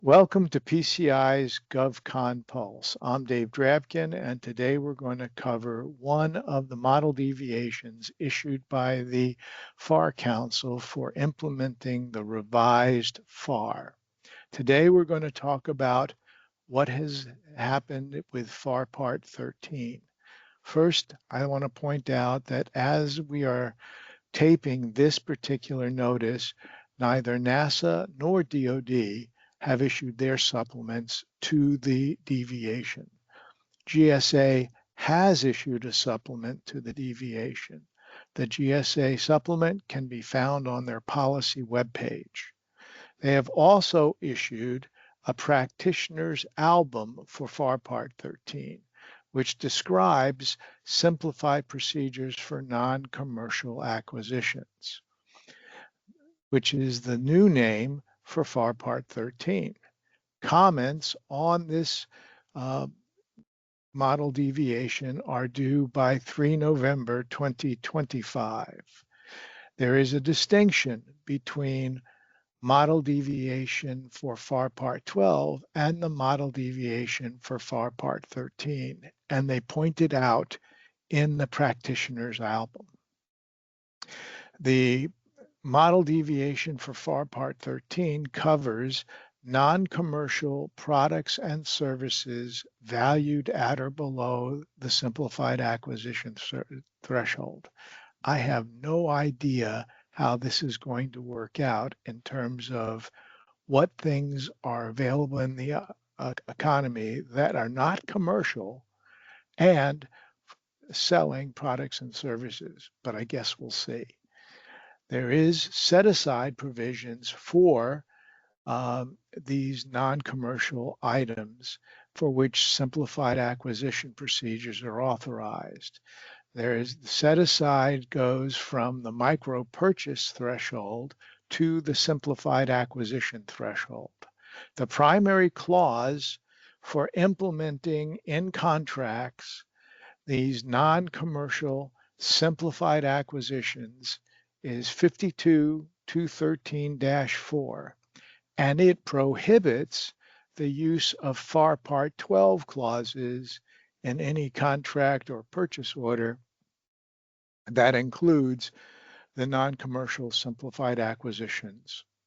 Welcome to PCI's GovCon Pulse. I'm Dave Drabkin, and today we're going to cover one of the model deviations issued by the FAR Council for implementing the revised FAR. Today we're going to talk about what has happened with FAR Part 13. First, I want to point out that as we are taping this particular notice, neither NASA nor DoD have issued their supplements to the deviation. GSA has issued a supplement to the deviation. The GSA supplement can be found on their policy webpage. They have also issued a practitioner's album for FAR Part 13, which describes simplified procedures for non-commercial acquisitions, which is the new name for FAR Part 13. Comments on this model deviation are due by 3 November 2025. There is a distinction between model deviation for FAR Part 12 and the model deviation for FAR Part 13, and they pointed out in the practitioner's album. The model deviation for FAR Part 13 covers non-commercial products and services valued at or below the simplified acquisition threshold. I have no idea how this is going to work out in terms of what things are available in the economy that are not commercial and selling products and services, but I guess we'll see. There is set-aside provisions for these non-commercial items for which simplified acquisition procedures are authorized. There is the set-aside goes from the micro purchase threshold to the simplified acquisition threshold. The primary clause for implementing in contracts these non-commercial simplified acquisitions is 52.213-4, and it prohibits the use of FAR Part 12 clauses in any contract or purchase order that includes the non-commercial simplified acquisitions.